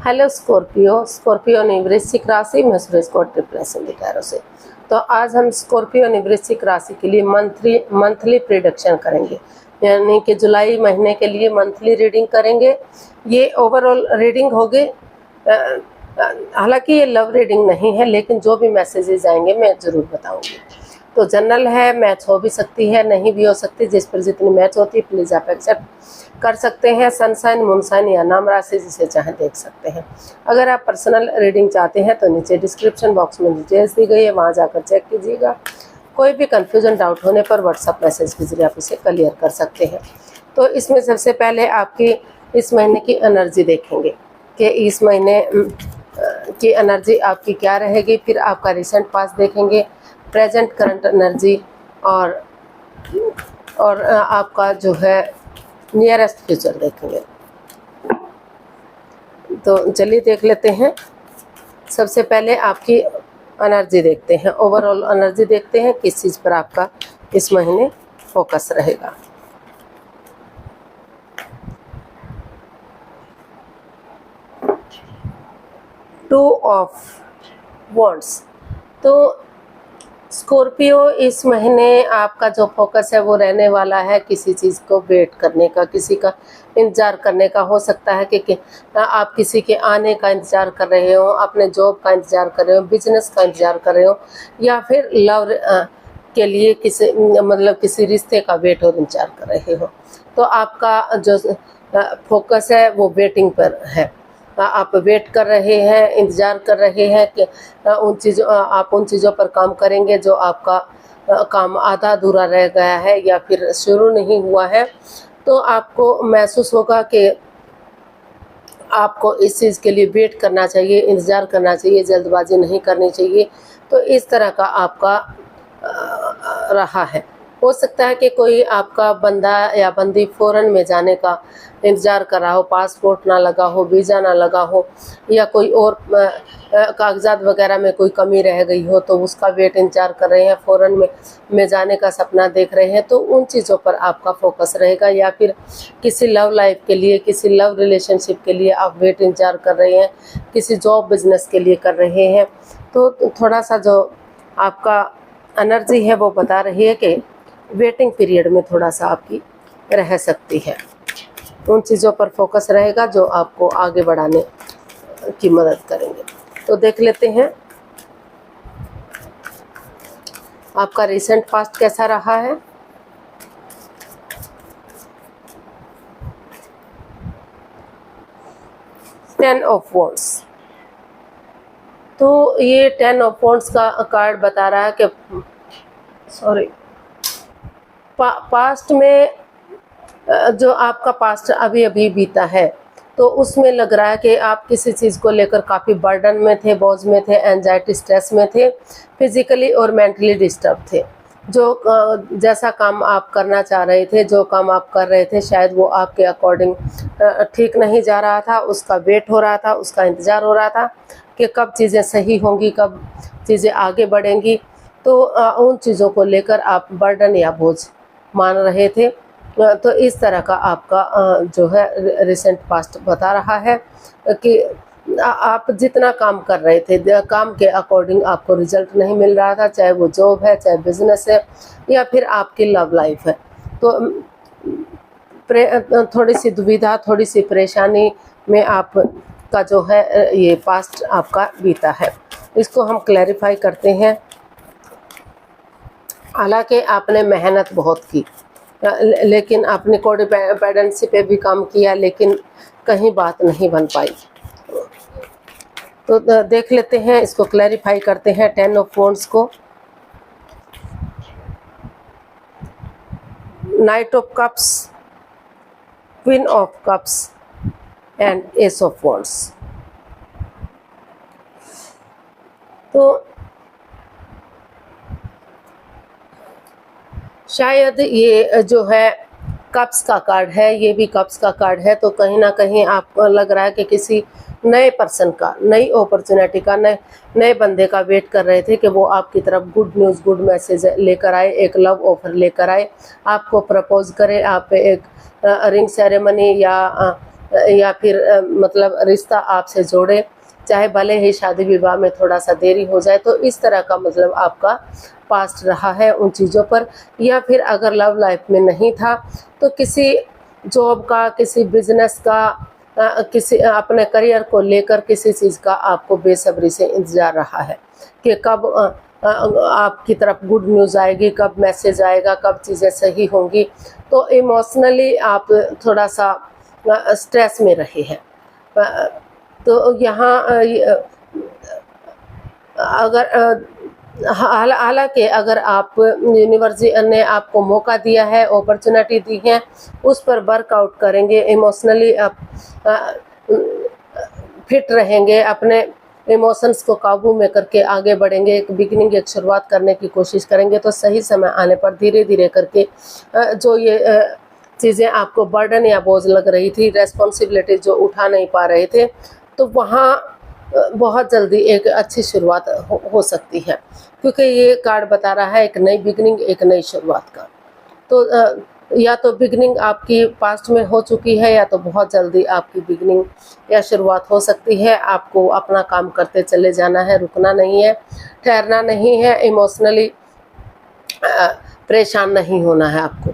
Hello Scorpio. Scorpio ने वृश्चिक राशि में सुरेश को ट्रिपल गिटारों से। तो आज हम स्कॉर्पियो ने वृश्चिक राशि के लिए मंथली प्रिडिक्शन करेंगे, यानी कि जुलाई महीने के लिए मंथली रीडिंग करेंगे। ये ओवरऑल रीडिंग होगी। हालांकि ये लव रीडिंग नहीं है, लेकिन जो भी मैसेजेस आएंगे मैं ज़रूर बताऊंगी। तो जनरल है, मैच हो भी सकती है, नहीं भी हो सकती। जिस पर जितनी मैच होती है प्लीज़ आप एक्सेप्ट कर सकते हैं। सनसाइन, मूनसाइन या नाम राशि जिसे चाहे देख सकते हैं। अगर आप पर्सनल रीडिंग चाहते हैं तो नीचे डिस्क्रिप्शन बॉक्स में डिटेल्स दी गई है, वहाँ जाकर चेक कीजिएगा। कोई भी कन्फ्यूजन, डाउट होने पर व्हाट्सअप मैसेज के जरिए आप इसे क्लियर कर सकते हैं। तो इसमें सबसे पहले आपकी इस महीने की एनर्जी देखेंगे कि इस महीने की एनर्जी आपकी क्या रहेगी। फिर आपका रिसेंट पास्ट देखेंगे, प्रेजेंट करंट एनर्जी और आपका जो है नियरेस्ट फ्यूचर देखेंगे। तो चलिए देख लेते हैं। सबसे पहले आपकी एनर्जी देखते हैं, ओवरऑल एनर्जी देखते हैं किस चीज़ पर आपका इस महीने फोकस रहेगा। Two of wands. तो स्कॉर्पियो इस महीने आपका जो फोकस है वो रहने वाला है किसी चीज़ को वेट करने का, किसी का इंतज़ार करने का। हो सकता है कि आप किसी के आने का इंतज़ार कर रहे हो, अपने जॉब का इंतज़ार कर रहे हो, बिजनेस का इंतज़ार कर रहे हो, या फिर लव के लिए किसी रिश्ते का वेट और इंतज़ार कर रहे हो। तो आपका जो फोकस है वो वेटिंग पर है। आप वेट कर रहे हैं, इंतज़ार कर रहे हैं कि आप उन चीज़ों पर काम करेंगे जो आपका काम आधा अधूरा रह गया है या फिर शुरू नहीं हुआ है। तो आपको महसूस होगा कि आपको इस चीज़ के लिए वेट करना चाहिए, इंतज़ार करना चाहिए, जल्दबाजी नहीं करनी चाहिए। तो इस तरह का आपका रहा है। हो सकता है कि कोई आपका बंदा या बंदी फॉरेन में जाने का इंतज़ार कर रहा हो, पासपोर्ट ना लगा हो, वीज़ा ना लगा हो, या कोई और कागजात वगैरह में कोई कमी रह गई हो तो उसका वेट इंतज़ार कर रहे हैं, फॉरेन में जाने का सपना देख रहे हैं। तो उन चीज़ों पर आपका फोकस रहेगा। या फिर किसी लव लाइफ के लिए, किसी लव रिलेशनशिप के लिए आप वेट इंतज़ार कर रहे हैं, किसी जॉब बिजनेस के लिए कर रहे हैं। तो थोड़ा सा जो आपका एनर्जी है वो बता रही है कि वेटिंग पीरियड में थोड़ा सा आपकी रह सकती है। उन चीज़ों पर फोकस रहेगा जो आपको आगे बढ़ाने की मदद करेंगे। तो देख लेते हैं आपका रिसेंट पास्ट कैसा रहा है। Ten of wands. तो ये 10 ऑफ वॉन्ड्स का कार्ड बता रहा है कि पास्ट में जो आपका पास्ट अभी अभी बीता है तो उसमें लग रहा है कि आप किसी चीज़ को लेकर काफ़ी बर्डन में थे, बोझ में थे, एंजाइटी स्ट्रेस में थे, फिजिकली और मेंटली डिस्टर्ब थे। जो जैसा काम आप करना चाह रहे थे, जो काम आप कर रहे थे, शायद वो आपके अकॉर्डिंग ठीक नहीं जा रहा था। उसका वेट हो रहा था, उसका इंतज़ार हो रहा था कि कब चीज़ें सही होंगी, कब चीज़ें आगे बढ़ेंगी। तो उन चीज़ों को लेकर आप बर्डन या बोझ मान रहे थे। तो इस तरह का आपका जो है रिसेंट पास्ट बता रहा है कि आप जितना काम कर रहे थे, काम के अकॉर्डिंग आपको रिजल्ट नहीं मिल रहा था, चाहे वो जॉब है, चाहे बिजनेस है, या फिर आपकी लव लाइफ है। तो थोड़ी सी दुविधा, थोड़ी सी परेशानी में आपका जो है ये पास्ट आपका बीता है। इसको हम क्लैरिफाई करते हैं। हालांकि आपने मेहनत बहुत की, लेकिन आपने कोडिपेंडेंसी पे भी काम किया, लेकिन कहीं बात नहीं बन पाई। तो देख लेते हैं, इसको क्लैरिफाई करते हैं 10 ऑफ वॉन्ड्स को। Night of cups, queen of cups and ace of wands. तो शायद ये जो है कप्स का कार्ड है, ये भी कप्स का कार्ड है। तो कहीं ना कहीं आपको लग रहा है कि किसी नए पर्सन का, नई अपॉर्चुनिटी का, नए बंदे का वेट कर रहे थे कि वो आपकी तरफ गुड न्यूज़, गुड मैसेज लेकर आए, एक लव ऑफर लेकर आए, आपको प्रपोज करे, आप एक रिंग सेरेमनी या या फिर मतलब रिश्ता आपसे जोड़े, चाहे भले ही शादी विवाह में थोड़ा सा देरी हो जाए। तो इस तरह का मतलब आपका पास्ट रहा है उन चीज़ों पर। या फिर अगर लव लाइफ में नहीं था तो किसी जॉब का, किसी बिजनेस का, किसी अपने करियर को लेकर किसी चीज़ का आपको बेसब्री से इंतज़ार रहा है कि कब आपकी तरफ गुड न्यूज़ आएगी, कब मैसेज आएगा, कब चीज़ें सही होंगी। तो इमोशनली आप थोड़ा सा स्ट्रेस में रहे हैं। तो यहाँ अगर हालांकि अगर आप यूनिवर्स ने आपको मौका दिया है, अपॉर्चुनिटी दी है, उस पर वर्कआउट करेंगे, इमोशनली आप फिट रहेंगे, अपने इमोशंस को काबू में करके आगे बढ़ेंगे, एक बिगिनिंग, एक शुरुआत करने की कोशिश करेंगे, तो सही समय आने पर धीरे धीरे करके जो ये चीज़ें आपको बर्डन या बोझ लग रही थी, रेस्पॉन्सिबिलिटी जो उठा नहीं पा रहे थे, तो वहाँ बहुत जल्दी एक अच्छी शुरुआत हो सकती है, क्योंकि ये कार्ड बता रहा है एक नई बिगिनिंग, एक नई शुरुआत का। तो या तो बिगिनिंग आपकी पास्ट में हो चुकी है, या तो बहुत जल्दी आपकी बिगिनिंग या शुरुआत हो सकती है। आपको अपना काम करते चले जाना है, रुकना नहीं है, ठहरना नहीं है, इमोशनली परेशान नहीं होना है, आपको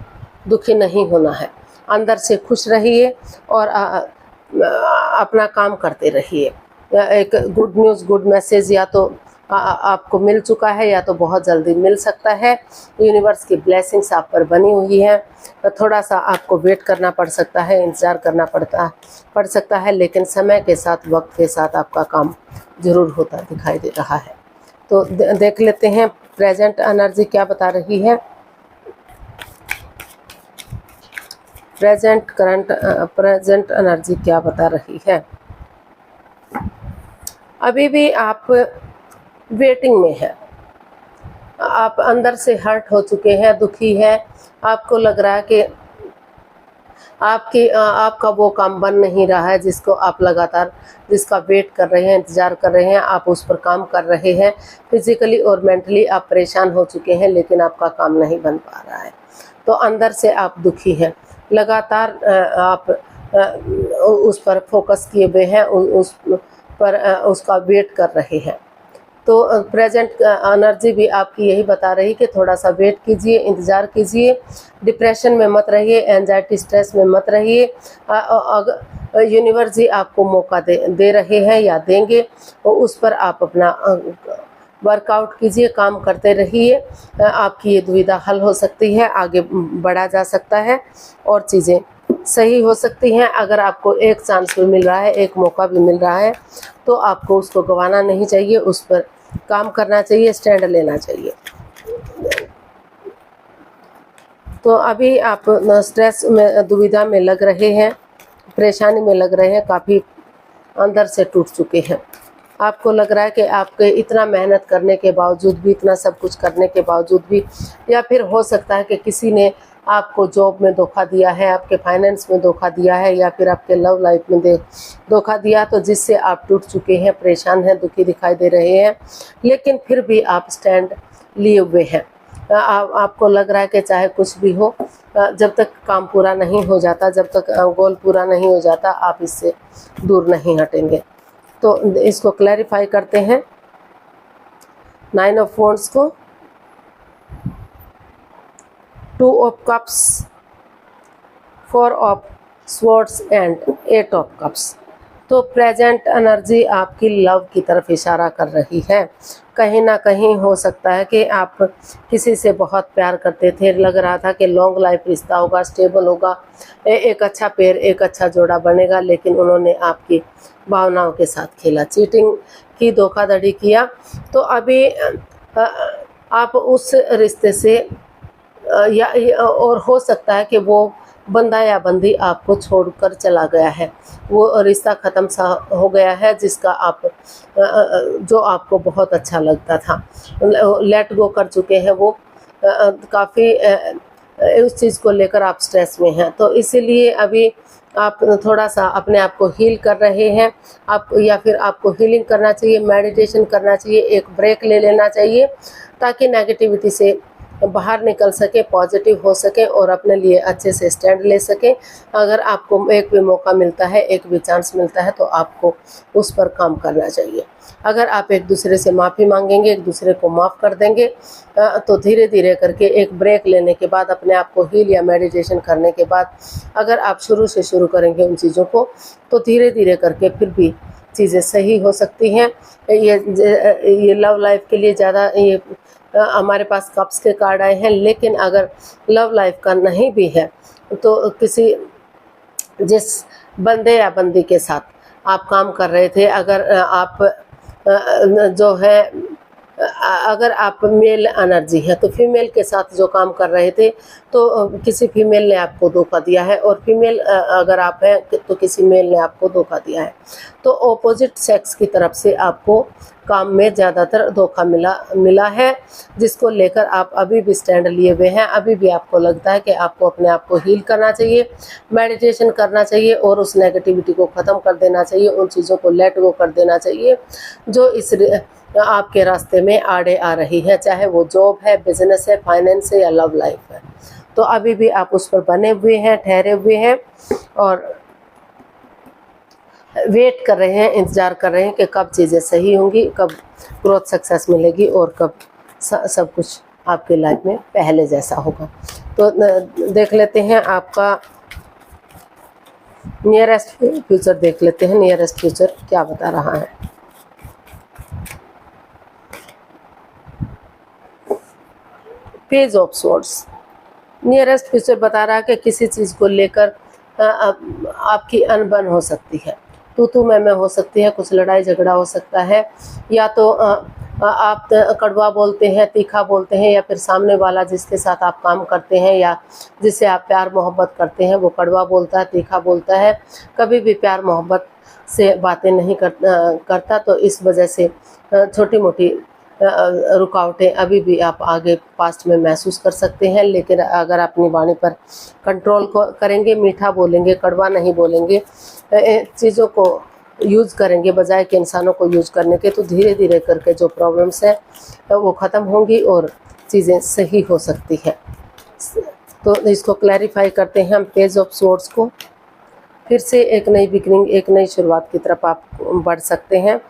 दुखी नहीं होना है, अंदर से खुश रहिए और अपना काम करते रहिए। एक गुड न्यूज़, गुड मैसेज या तो आपको मिल चुका है, या तो बहुत जल्दी मिल सकता है। यूनिवर्स की ब्लेसिंग्स आप पर बनी हुई है। थोड़ा सा आपको वेट करना पड़ सकता है, इंतज़ार करना पड़ सकता है, लेकिन समय के साथ, वक्त के साथ आपका काम ज़रूर होता दिखाई दे रहा है। तो देख लेते हैं प्रेजेंट एनर्जी क्या बता रही है। प्रेजेंट एनर्जी क्या बता रही है। अभी भी आप वेटिंग में है, आप अंदर से हर्ट हो चुके हैं, दुखी है, आपको लग रहा है कि आपका वो काम बन नहीं रहा है जिसको आप लगातार, जिसका वेट कर रहे हैं, इंतज़ार कर रहे हैं, आप उस पर काम कर रहे हैं। फिजिकली और मेंटली आप परेशान हो चुके हैं, लेकिन आपका काम नहीं बन पा रहा है। तो अंदर से आप दुखी हैं, लगातार आप उस पर फोकस किए हुए हैं, उस पर उसका वेट कर रहे हैं। तो प्रेजेंट एनर्जी भी आपकी यही बता रही कि थोड़ा सा वेट कीजिए, इंतज़ार कीजिए, डिप्रेशन में मत रहिए, एंजाइटी स्ट्रेस में मत रहिए। यूनिवर्स जी आपको मौका दे रहे हैं या देंगे, तो उस पर आप अपना वर्कआउट कीजिए, काम करते रहिए। आपकी ये दुविधा हल हो सकती है, आगे बढ़ा जा सकता है और चीज़ें सही हो सकती हैं। अगर आपको एक चांस भी मिल रहा है, एक मौका भी मिल रहा है, तो आपको उसको गंवाना नहीं चाहिए, उस पर काम करना चाहिए, स्टैंड लेना चाहिए। तो अभी आप स्ट्रेस में, दुविधा में लग रहे हैं, परेशानी में लग रहे हैं, काफ़ी अंदर से टूट चुके हैं। आपको लग रहा है कि आपके इतना मेहनत करने के बावजूद भी, इतना सब कुछ करने के बावजूद भी, या फिर हो सकता है कि किसी ने आपको जॉब में धोखा दिया है, आपके फाइनेंस में धोखा दिया है, या फिर आपके लव लाइफ में धोखा दिया, तो जिससे आप टूट चुके हैं, परेशान हैं, दुखी दिखाई दे रहे हैं, लेकिन फिर भी आप स्टैंड लिए हुए हैं। आपको लग रहा है कि चाहे कुछ भी हो, जब तक काम पूरा नहीं हो जाता, जब तक गोल पूरा नहीं हो जाता, आप इससे दूर नहीं हटेंगे। तो इसको क्लैरिफाई करते हैं 9 ऑफ वॉन्ड्स को, 2 of cups, 4 of swords and 8 of cups. तो प्रेजेंट एनर्जी आपकी लव की तरफ इशारा कर रही है। कहीं ना कहीं हो सकता है कि आप किसी से बहुत प्यार करते थे, लग रहा था कि लॉन्ग लाइफ रिश्ता होगा, स्टेबल होगा, एक अच्छा पेयर, एक अच्छा जोड़ा बनेगा, लेकिन उन्होंने आपकी भावनाओं के साथ खेला, चीटिंग की, धोखाधड़ी किया। तो अभी आप उस रिश्ते से या और हो सकता है कि वो बंदा या बंदी आपको छोड़कर चला गया है, वो रिश्ता ख़त्म सा हो गया है जिसका आप जो आपको बहुत अच्छा लगता था, लेट गो कर चुके हैं वो। काफ़ी उस चीज़ को लेकर आप स्ट्रेस में हैं, तो इसीलिए अभी आप थोड़ा सा अपने आप को हील कर रहे हैं। आप या फिर आपको हीलिंग करना चाहिए, मेडिटेशन करना चाहिए, एक ब्रेक ले लेना चाहिए, ताकि नेगेटिविटी से बाहर निकल सके, पॉजिटिव हो सके और अपने लिए अच्छे से स्टैंड ले सके। अगर आपको एक भी मौका मिलता है, एक भी चांस मिलता है, तो आपको उस पर काम करना चाहिए। अगर आप एक दूसरे से माफ़ी मांगेंगे, एक दूसरे को माफ़ कर देंगे, तो धीरे धीरे करके एक ब्रेक लेने के बाद, अपने आप को हील या मेडिटेशन करने के बाद, अगर आप शुरू से शुरू करेंगे उन चीज़ों को, तो धीरे धीरे करके फिर भी चीज़ें सही हो सकती हैं। ये लव लाइफ के लिए ज़्यादा ये हमारे पास कप्स के कार्ड आए हैं, लेकिन अगर लव लाइफ का नहीं भी है, तो किसी जिस बंदे या बंदी के साथ आप काम कर रहे थे, अगर आप जो है अगर आप मेल एनर्जी है, तो फीमेल के साथ जो काम कर रहे थे, तो किसी फीमेल ने आपको धोखा दिया है, और फीमेल अगर आप हैं तो किसी मेल ने आपको धोखा दिया है। तो ऑपोजिट सेक्स की तरफ से आपको काम में ज़्यादातर धोखा मिला है, जिसको लेकर आप अभी भी स्टैंड लिए हुए हैं। अभी भी आपको लगता है कि आपको अपने आप को हील करना चाहिए, मेडिटेशन करना चाहिए और उस नेगेटिविटी को ख़त्म कर देना चाहिए, उन चीज़ों को लेट गो कर देना चाहिए जो इस आपके रास्ते में आड़े आ रही है, चाहे वो जॉब है, बिजनेस है, फाइनेंस है या लव लाइफ है। तो अभी भी आप उस पर बने हुए हैं, ठहरे हुए हैं और वेट कर रहे हैं, इंतज़ार कर रहे हैं कि कब चीज़ें सही होंगी, कब ग्रोथ सक्सेस मिलेगी और कब सब कुछ आपके लाइफ में पहले जैसा होगा। तो देख लेते हैं आपका नियरेस्ट फ्यूचर, देख लेते हैं नियरेस्ट फ्यूचर क्या बता रहा है। Page of swords, nearest future बता रहा है कि किसी चीज़ को लेकर आपकी अनबन हो सकती है, तू मैं हो सकती है, कुछ लड़ाई झगड़ा हो सकता है, या तो आप कड़वा बोलते हैं, तीखा बोलते हैं, या फिर सामने वाला जिसके साथ आप काम करते हैं या जिससे आप प्यार मोहब्बत करते हैं वो कड़वा बोलता है, तीखा बोलता है, कभी भी प्यार मोहब्बत से बातें नहीं करता। तो इस वजह से छोटी मोटी रुकावटें अभी भी आप आगे पास्ट में महसूस कर सकते हैं। लेकिन अगर अपनी वाणी पर कंट्रोल करेंगे, मीठा बोलेंगे, कड़वा नहीं बोलेंगे, चीज़ों को यूज़ करेंगे बजाय कि इंसानों को यूज़ करने के, तो धीरे धीरे करके जो प्रॉब्लम्स हैं वो ख़त्म होंगी और चीज़ें सही हो सकती है। तो इसको क्लैरिफाई करते हैं हम पेज ऑफ स्वॉर्ड्स को। फिर से एक नई बिगनिंग, एक नई शुरुआत की तरफ आप बढ़ सकते हैं।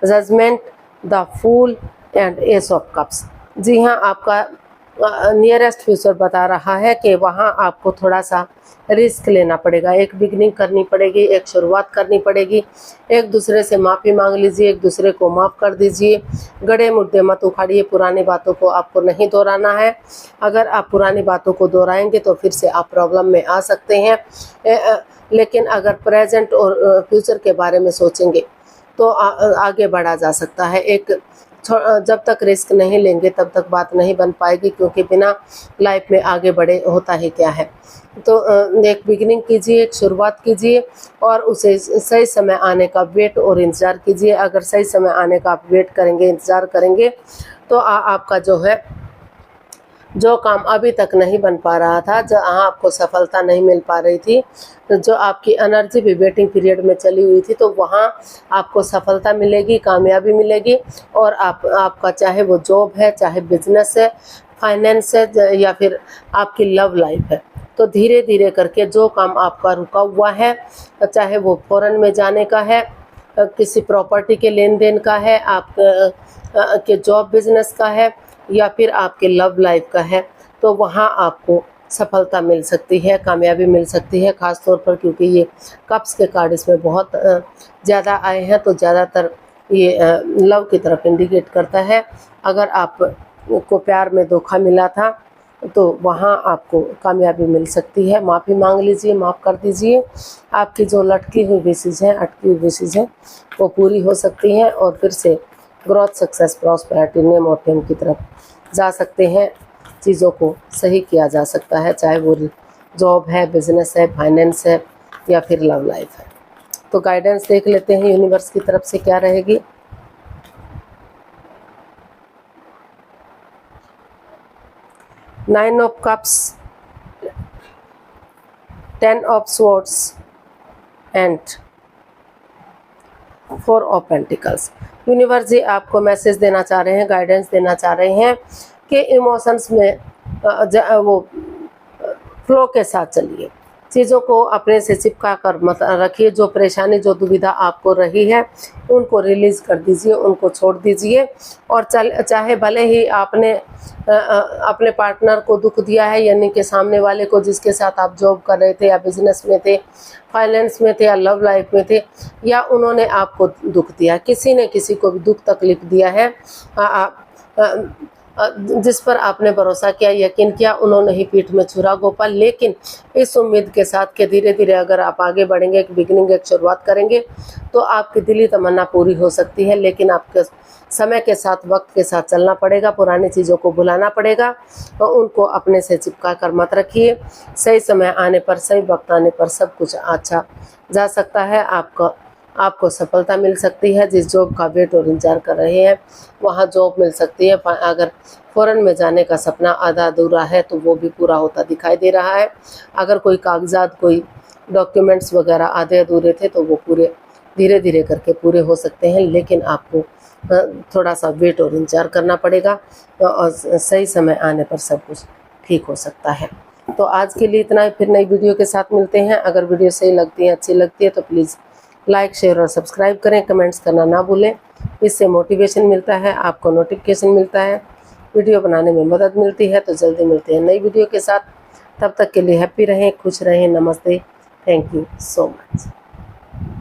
Judgment, the fool and ace of cups. जी हाँ, आपका नियरेस्ट फ्यूचर बता रहा है कि वहाँ आपको थोड़ा सा रिस्क लेना पड़ेगा, एक बिगनिंग करनी पड़ेगी, एक शुरुआत करनी पड़ेगी। एक दूसरे से माफ़ी मांग लीजिए, एक दूसरे को माफ़ कर दीजिए, गड़े मुद्दे मत उखाड़िए, पुरानी बातों को आपको नहीं दोहराना है। अगर आप पुरानी बातों को दोहराएंगे तो फिर से आप प्रॉब्लम में आ सकते हैं। लेकिन अगर प्रेजेंट और फ्यूचर के बारे में सोचेंगे तो आगे बढ़ा जा सकता है। जब तक रिस्क नहीं लेंगे तब तक बात नहीं बन पाएगी, क्योंकि बिना लाइफ में आगे बढ़े होता ही क्या है। तो एक बिगिनिंग कीजिए, एक शुरुआत कीजिए और उसे सही समय आने का वेट और इंतज़ार कीजिए। अगर सही समय आने का आप वेट करेंगे, इंतज़ार करेंगे, तो आपका जो काम अभी तक नहीं बन पा रहा था, जहाँ आपको सफलता नहीं मिल पा रही थी, जो आपकी एनर्जी भी वेटिंग पीरियड में चली हुई थी, तो वहाँ आपको सफलता मिलेगी, कामयाबी मिलेगी। और आपका चाहे वो जॉब है, चाहे बिजनेस है, फाइनेंस है या फिर आपकी लव लाइफ है, तो धीरे धीरे करके जो काम आपका रुका हुआ है, चाहे वो फॉरेन में जाने का है, किसी प्रॉपर्टी के लेन देन का है, आप के जॉब बिजनेस का है या फिर आपके लव लाइफ का है, तो वहाँ आपको सफलता मिल सकती है, कामयाबी मिल सकती है। ख़ास तौर पर क्योंकि ये कप्स के कार्ड इसमें बहुत ज़्यादा आए हैं, तो ज़्यादातर ये लव की तरफ इंडिकेट करता है। अगर आपको प्यार में धोखा मिला था तो वहाँ आपको कामयाबी मिल सकती है। माफ़ी मांग लीजिए, माफ़ कर दीजिए। आपकी जो लटकी हुई विशेज़ हैं, अटकी हुई विशेज़ हैं, वो पूरी हो सकती हैं और फिर से ग्रोथ, सक्सेस, प्रॉस्पेरिटी, नेम और फेम की तरफ जा सकते हैं। चीज़ों को सही किया जा सकता है, चाहे वो जॉब है, बिजनेस है, फाइनेंस है या फिर लव लाइफ है। तो गाइडेंस देख लेते हैं यूनिवर्स की तरफ से क्या रहेगी। Nine of cups, 10 of swords and 4 of pentacles. Universe ji आपको मैसेज देना चाह रहे हैं, गाइडेंस देना चाह रहे हैं कि इमोशंस में वो फ्लो के साथ चलिए। चीज़ों को अपने से चिपका कर मत रखिए। जो परेशानी, जो दुविधा आपको रही है, उनको रिलीज़ कर दीजिए, उनको छोड़ दीजिए। और चाहे भले ही आपने अपने पार्टनर को दुख दिया है, यानी कि सामने वाले को, जिसके साथ आप जॉब कर रहे थे या बिजनेस में थे, फाइनेंस में थे या लव लाइफ में थे, या उन्होंने आपको दुख दिया, किसी ने किसी को भी दुख तकलीफ दिया है, जिस पर आपने भरोसा किया, यकीन किया, उन्होंने ही पीठ में छुरा घोंपा। लेकिन इस उम्मीद के साथ कि धीरे धीरे अगर आप आगे बढ़ेंगे, एक बिगिनिंग, एक शुरुआत करेंगे, तो आपकी दिली तमन्ना पूरी हो सकती है। लेकिन आपके समय के साथ, वक्त के साथ चलना पड़ेगा, पुरानी चीज़ों को भुलाना पड़ेगा और उनको अपने से चिपका कर मत रखिए। सही समय आने पर, सही वक्त आने पर सब कुछ अच्छा जा सकता है। आपको सफलता मिल सकती है। जिस जॉब का वेट और इंतजार कर रहे हैं, वहाँ जॉब मिल सकती है। अगर फॉरेन में जाने का सपना आधा अधूरा है, तो वो भी पूरा होता दिखाई दे रहा है। अगर कोई कागजात, कोई डॉक्यूमेंट्स वगैरह आधे अधूरे थे, तो वो पूरे धीरे धीरे करके पूरे हो सकते हैं। लेकिन आपको थोड़ा सा वेट और इंतजार करना पड़ेगा, और सही समय आने पर सब कुछ ठीक हो सकता है। तो आज के लिए इतना ही। फिर नई वीडियो के साथ मिलते हैं। अगर वीडियो सही लगती है, अच्छी लगती है, तो प्लीज़ लाइक, शेयर और सब्सक्राइब करें। कमेंट्स करना ना भूलें। इससे मोटिवेशन मिलता है, आपको नोटिफिकेशन मिलता है, वीडियो बनाने में मदद मिलती है। तो जल्दी मिलते हैं नई वीडियो के साथ। तब तक के लिए हैप्पी रहें, खुश रहें। नमस्ते, थैंक यू सो मच।